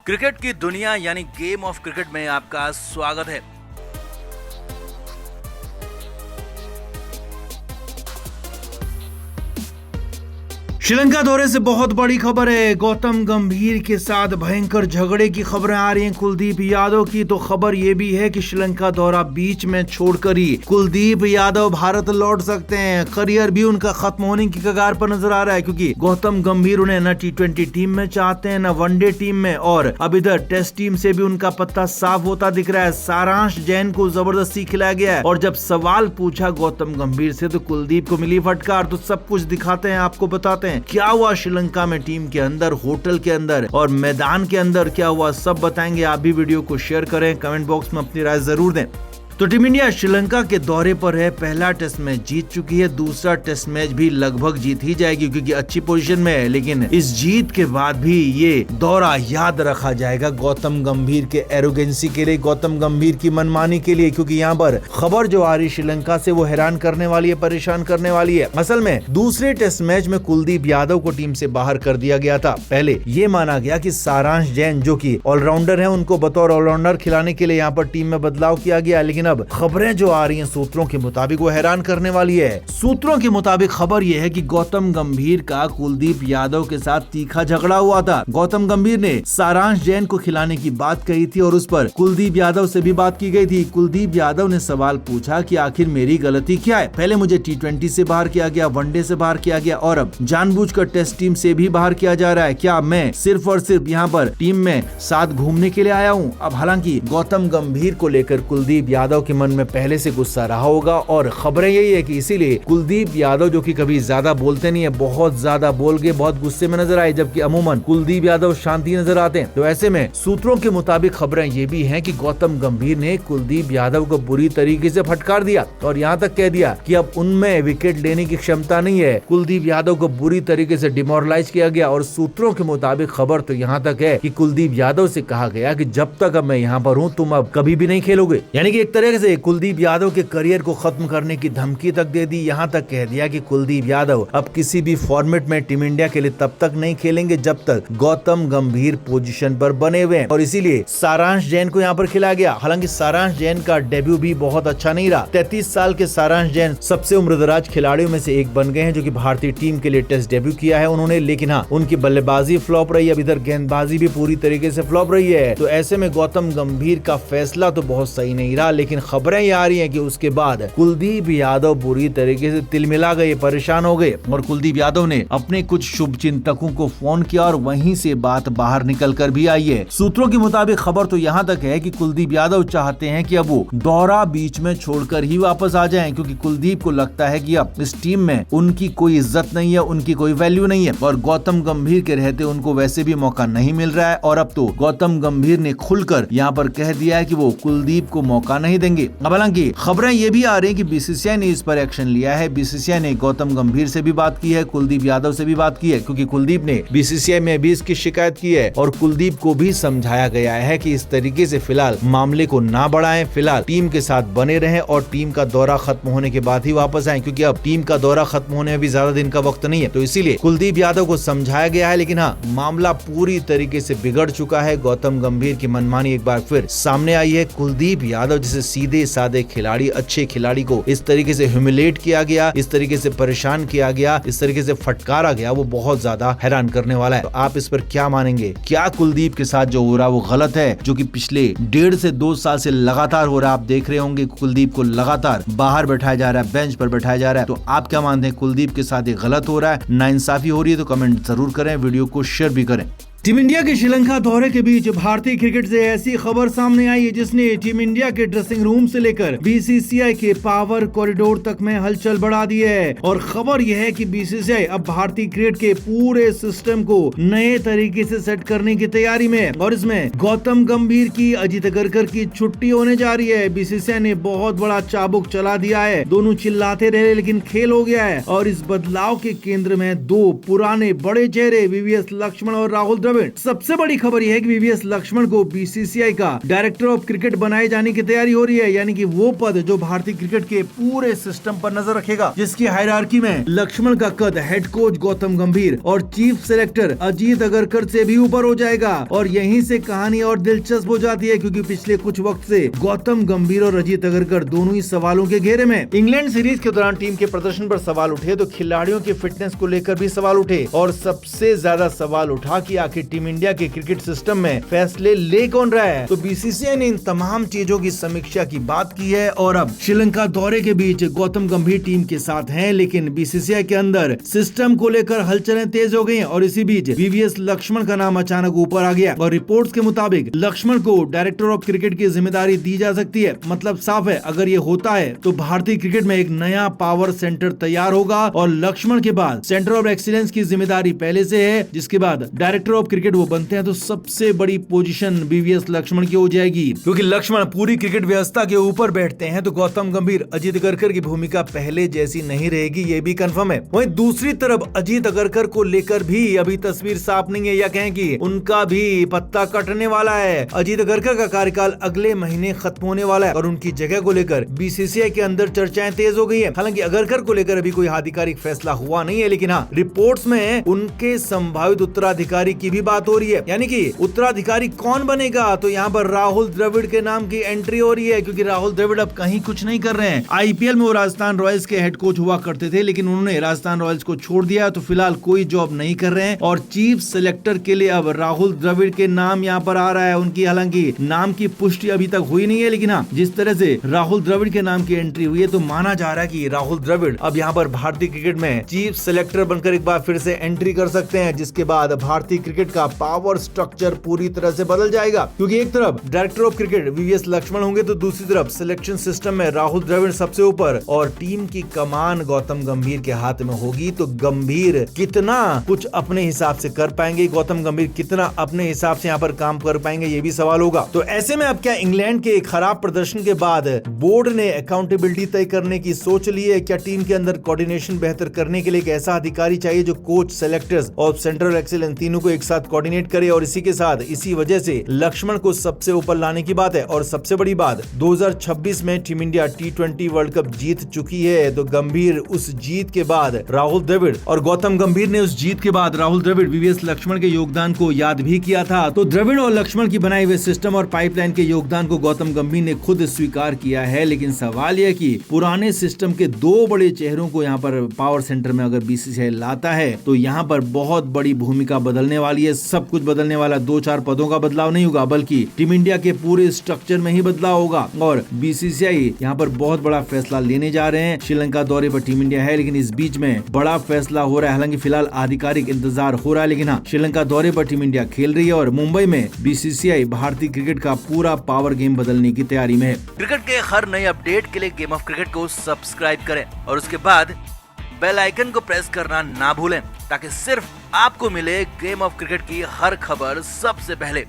Cricket की दुनिया यानी गेम ऑफ क्रिकेट में आपका स्वागत है। श्रीलंका दौरे से बहुत बड़ी खबर है। गौतम गंभीर के साथ भयंकर झगड़े की खबरें आ रही हैं कुलदीप यादव की। तो खबर यह भी है कि श्रीलंका दौरा बीच में छोड़कर ही कुलदीप यादव भारत लौट सकते हैं। करियर भी उनका खत्म होने की कगार पर नजर आ रहा है, क्योंकि गौतम गंभीर उन्हें न T20 टीम में चाहते हैं न वनडे टीम में, और अब इधर टेस्ट टीम से भी उनका पत्ता साफ होता दिख रहा है। सारांश जैन को जबरदस्ती खिलाया गया है, और जब सवाल पूछा गौतम गंभीर से तो कुलदीप को मिली फटकार। तो सब कुछ दिखाते हैं, आपको बताते हैं क्या हुआ श्रीलंका में, टीम के अंदर, होटल के अंदर और मैदान के अंदर क्या हुआ, सब बताएंगे। आप भी वीडियो को शेयर करें, कमेंट बॉक्स में अपनी राय जरूर दें। तो टीम इंडिया श्रीलंका के दौरे पर है। पहला टेस्ट मैच जीत चुकी है, दूसरा टेस्ट मैच भी लगभग जीत ही जाएगी क्योंकि अच्छी पोजीशन में है। लेकिन इस जीत के बाद भी ये दौरा याद रखा जाएगा गौतम गंभीर के एरोगेंसी के लिए, गौतम गंभीर की मनमानी के लिए, क्योंकि यहाँ पर खबर जो आ रही श्रीलंका से वो हैरान करने वाली है, परेशान करने वाली है। असल में दूसरे टेस्ट मैच में कुलदीप यादव को टीम से बाहर कर दिया गया था। पहले ये माना गया कि सारांश जैन जो की ऑलराउंडर है, उनको बतौर ऑलराउंडर खिलाने के लिए यहाँ पर टीम में बदलाव किया गया। लेकिन अब खबरें जो आ रही हैं सूत्रों के मुताबिक वो हैरान करने वाली है। सूत्रों के मुताबिक खबर यह है कि गौतम गंभीर का कुलदीप यादव के साथ तीखा झगड़ा हुआ था। गौतम गंभीर ने सारांश जैन को खिलाने की बात कही थी और उस पर कुलदीप यादव से भी बात की गई थी। कुलदीप यादव ने सवाल पूछा कि आखिर मेरी गलती क्या है। पहले मुझे T20 से बाहर किया गया, वनडे से बाहर किया गया और अब जानबूझकर टेस्ट टीम से भी बाहर किया जा रहा है। क्या मैं सिर्फ और सिर्फ यहाँ पर टीम में साथ घूमने के लिए आया हूँ? अब हालांकि गौतम गंभीर को लेकर कुलदीप यादव के मन में पहले से गुस्सा रहा होगा, और खबरें यही है कि इसीलिए कुलदीप यादव जो कि कभी ज्यादा बोलते नहीं है, बहुत ज्यादा बोल के बहुत गुस्से में नजर आए, जबकि अमूमन कुलदीप यादव शांति नजर आते हैं। तो ऐसे में सूत्रों के मुताबिक खबरें ये भी हैं कि गौतम गंभीर ने कुलदीप यादव को बुरी तरीके से फटकार दिया और यहाँ तक कह दिया कि अब उनमें विकेट लेने की क्षमता नहीं है। कुलदीप यादव को बुरी तरीके से डिमोरलाइज किया गया, और सूत्रों के मुताबिक खबर तो यहाँ तक है कि कुलदीप यादव से कहा गया कि जब तक अब मैं यहाँ पर हूँ तुम अब कभी भी नहीं खेलोगे। यानी कि एक तरह से कुलदीप यादव के करियर को खत्म करने की धमकी तक दे दी। यहाँ तक कह दिया कि कुलदीप यादव अब किसी भी फॉर्मेट में टीम इंडिया के लिए तब तक नहीं खेलेंगे जब तक गौतम गंभीर पोजीशन पर बने हुए हैं, और इसीलिए सारांश जैन को यहाँ पर खिलाया गया। हालांकि सारांश जैन का डेब्यू भी बहुत अच्छा नहीं रहा। 33 साल के सारांश जैन सबसे उम्रदराज खिलाड़ियों में से एक बन गए हैं जो कि भारतीय टीम के लिए टेस्ट डेब्यू किया है उन्होंने। लेकिन हाँ, उनकी बल्लेबाजी फ्लॉप रही है, अब इधर गेंदबाजी भी पूरी तरीके से फ्लॉप रही है। तो ऐसे में गौतम गंभीर का फैसला तो बहुत सही नहीं रहा। लेकिन खबरें ये आ रही है कि उसके बाद कुलदीप यादव बुरी तरीके से तिलमिला गए, परेशान हो गए, और कुलदीप यादव ने अपने कुछ शुभ चिंतकों को फोन किया और वहीं से बात बाहर निकल कर भी आई है। सूत्रों के मुताबिक खबर तो यहाँ तक है कि कुलदीप यादव चाहते हैं कि अब वो दौरा बीच में छोड़कर ही वापस आ जाएं, क्योंकि कुलदीप को लगता है कि अब इस टीम में उनकी कोई इज्जत नहीं है, उनकी कोई वैल्यू नहीं है, और गौतम गंभीर के रहते उनको वैसे भी मौका नहीं मिल रहा है। और अब तो गौतम गंभीर ने खुलकर यहाँ पर कह दिया है कि वो कुलदीप को मौका नहीं देंगे। अब हालांकि खबरें ये भी आ रही है कि BCCI ने इस पर एक्शन लिया है। BCCI ने गौतम गंभीर से भी बात की है, कुलदीप यादव से भी बात की है, क्योंकि कुलदीप ने BCCI में भी इसकी शिकायत की है, और कुलदीप को भी समझाया गया है कि इस तरीके से फिलहाल मामले को ना बढ़ाएं, फिलहाल टीम के साथ बने रहें और टीम का दौरा खत्म होने के बाद ही वापस आए, क्योंकि अब टीम का दौरा खत्म होने में भी ज्यादा दिन का वक्त नहीं है। तो इसीलिए कुलदीप यादव को समझाया गया है। लेकिन हाँ, मामला पूरी तरीके से बिगड़ चुका है। गौतम गंभीर की मनमानी एक बार फिर सामने आई है। कुलदीप यादव जैसे सीधे साधे खिलाड़ी, अच्छे खिलाड़ी को इस तरीके से ह्यूमिलेट किया गया, इस तरीके से परेशान किया गया, इस तरीके से फटकारा गया, वो बहुत ज्यादा हैरान करने वाला है। तो आप इस पर क्या मानेंगे? क्या कुलदीप के साथ जो हो रहा है वो गलत है, जो कि पिछले 1.5 से 2 साल से लगातार हो रहा है? आप देख रहे होंगे कुलदीप को लगातार बाहर बैठाया जा रहा है, बेंच पर बैठाया जा रहा है। तो आप क्या मानते हैं, कुलदीप के साथ ये गलत हो रहा है, नाइंसाफी हो रही है? तो कमेंट जरूर करें, वीडियो को शेयर भी करें। टीम इंडिया के श्रीलंका दौरे के बीच भारतीय क्रिकेट से ऐसी खबर सामने आई है जिसने टीम इंडिया के ड्रेसिंग रूम से लेकर BCCI के पावर कॉरिडोर तक में हलचल बढ़ा दी है। और खबर यह है कि BCCI अब भारतीय क्रिकेट के पूरे सिस्टम को नए तरीके से सेट करने की तैयारी में है, और इसमें गौतम गंभीर की, अजित अगरकर की छुट्टी होने जा रही है। BCCI ने बहुत बड़ा चाबुक चला दिया है, दोनों चिल्लाते रहे लेकिन खेल हो गया है। और इस बदलाव के केंद्र में 2 पुराने बड़े चेहरे VVS लक्ष्मण और राहुल द्रविड़ द्रविड़। सबसे बड़ी खबर यह है कि वीवीएस लक्ष्मण को बीसीसीआई का डायरेक्टर ऑफ क्रिकेट बनाए जाने की तैयारी हो रही है, यानी कि वो पद जो भारतीय क्रिकेट के पूरे सिस्टम पर नजर रखेगा, जिसकी हायरार्की में लक्ष्मण का कद हेड कोच गौतम गंभीर और चीफ सेलेक्टर अजीत अगरकर से भी ऊपर हो जाएगा। और यहीं से कहानी और दिलचस्प हो जाती है, क्योंकि पिछले कुछ वक्त से गौतम गंभीर और अजीत अगरकर दोनों ही सवालों के घेरे में। इंग्लैंड सीरीज के दौरान टीम के प्रदर्शन पर सवाल उठे तो खिलाड़ियों की फिटनेस को लेकर भी सवाल उठे, और सबसे ज्यादा सवाल उठा कि आखिर टीम इंडिया के क्रिकेट सिस्टम में फैसले ले कौन रहा है। तो बीसीसीआई ने इन तमाम चीजों की समीक्षा की बात की है, और अब श्रीलंका दौरे के बीच गौतम गंभीर टीम के साथ हैं, लेकिन बीसीसीआई के अंदर सिस्टम को लेकर हलचलें तेज हो गई हैं, और इसी बीच वीवीएस लक्ष्मण का नाम अचानक ऊपर आ गया। और रिपोर्ट्स के मुताबिक लक्ष्मण को डायरेक्टर ऑफ क्रिकेट की जिम्मेदारी दी जा सकती है। मतलब साफ है, अगर ये होता है तो भारतीय क्रिकेट में एक नया पावर सेंटर तैयार होगा, और लक्ष्मण के बाद सेंटर ऑफ एक्सीलेंस की जिम्मेदारी पहले से है, जिसके बाद डायरेक्टर ऑफ क्रिकेट वो बनते हैं, तो सबसे बड़ी पोजीशन वीवीएस लक्ष्मण की हो जाएगी। क्योंकि लक्ष्मण पूरी क्रिकेट व्यवस्था के ऊपर बैठते हैं, तो गौतम गंभीर अजीत अगरकर की भूमिका पहले जैसी नहीं रहेगी, ये भी कंफर्म है। वहीं दूसरी तरफ अजीत अगरकर को लेकर भी अभी तस्वीर साफ नहीं है, या कहें कि उनका भी पत्ता कटने वाला है। अजीत अगरकर का कार्यकाल अगले महीने खत्म होने वाला है, और उनकी जगह को लेकर बीसीसीआई के अंदर चर्चाएं तेज हो गई है। हालांकि अगरकर को लेकर अभी कोई आधिकारिक फैसला हुआ नहीं है, लेकिन हाँ, रिपोर्ट्स में उनके संभावित उत्तराधिकारी की भी बात हो रही है। यानी कि उत्तराधिकारी कौन बनेगा, तो यहाँ पर राहुल द्रविड़ के नाम की एंट्री हो रही है, क्योंकि राहुल द्रविड़ अब कहीं कुछ नहीं कर रहे हैं। आईपीएल में वो राजस्थान रॉयल्स के हेड कोच हुआ करते थे, लेकिन उन्होंने राजस्थान रॉयल्स को छोड़ दिया, तो फिलहाल कोई जॉब नहीं कर रहे हैं। और चीफ सेलेक्टर के लिए अब राहुल द्रविड़ के नाम यहाँ पर आ रहा है। उनकी हालांकि नाम की पुष्टि अभी तक हुई नहीं है, लेकिन हाँ, जिस तरह से राहुल द्रविड़ के नाम की एंट्री हुई है, तो माना जा रहा है कि राहुल द्रविड़ अब यहाँ पर भारतीय क्रिकेट में चीफ सेलेक्टर बनकर एक बार फिर से एंट्री कर सकते हैं, जिसके बाद भारतीय क्रिकेट का पावर स्ट्रक्चर पूरी तरह से बदल जाएगा। क्योंकि एक तरफ director of cricket VVS Laxman होंगे, तो दूसरी तरफ सिलेक्शन सिस्टम में राहुल द्रविड़ सबसे ऊपर, और टीम की कमान गौतम गंभीर के हाथ में होगी। तो गंभीर कितना कुछ अपने हिसाब से कर पाएंगे, गौतम गंभीर कितना अपने हिसाब से यहाँ पर काम कर पाएंगे, ये भी सवाल होगा। तो ऐसे में अब क्या इंग्लैंड के खराब प्रदर्शन के बाद बोर्ड ने अकाउंटेबिलिटी तय करने की सोच ली है? क्या टीम के अंदर कोऑर्डिनेशन बेहतर करने के लिए एक ऐसा अधिकारी चाहिए जो कोच, सेलेक्टर्स और सेंट्रल एक्सीलेंस तीनों को एक साथ कोऑर्डिनेट करे? और इसी के साथ इसी वजह से लक्ष्मण को सबसे ऊपर लाने की बात है। और सबसे बड़ी बात, 2026 में team India T20 world cup जीत चुकी है, तो गंभीर उस जीत के बाद राहुल द्रविड़ और गौतम गंभीर ने उस जीत के बाद राहुल द्रविड़ वीवीएस लक्ष्मण के योगदान को याद भी किया था। तो द्रविड़ और लक्ष्मण की बनाई हुए सिस्टम और पाइपलाइन के योगदान को गौतम गंभीर ने खुद स्वीकार किया है। लेकिन सवाल यह कि पुराने सिस्टम के दो बड़े चेहरों को यहाँ पर पावर सेंटर में अगर बीसीसीआई लाता है, तो यहाँ पर बहुत बड़ी भूमिका बदलने वाली है। सब कुछ बदलने वाला, 2-4 पदों का बदलाव नहीं होगा, बल्कि टीम इंडिया के पूरे स्ट्रक्चर में ही बदलाव होगा। और बीसीसीआई यहाँ पर बहुत बड़ा फैसला लेने जा रहे हैं। श्रीलंका दौरे पर टीम इंडिया है, लेकिन इस बीच में बड़ा फैसला हो रहा है। हालांकि फिलहाल आधिकारिक इंतजार हो रहा है, लेकिन हाँ, श्रीलंका दौरे पर टीम इंडिया खेल रही है, और मुंबई में बीसीसीआई भारतीय क्रिकेट का पूरा पावर गेम बदलने की तैयारी में है। क्रिकेट के हर नए अपडेट के लिए गेम ऑफ क्रिकेट को सब्सक्राइब करें, और उसके बाद बेल आइकन को प्रेस करना ना भूलें, ताकि सिर्फ आपको मिले गेम ऑफ क्रिकेट की हर खबर सबसे पहले।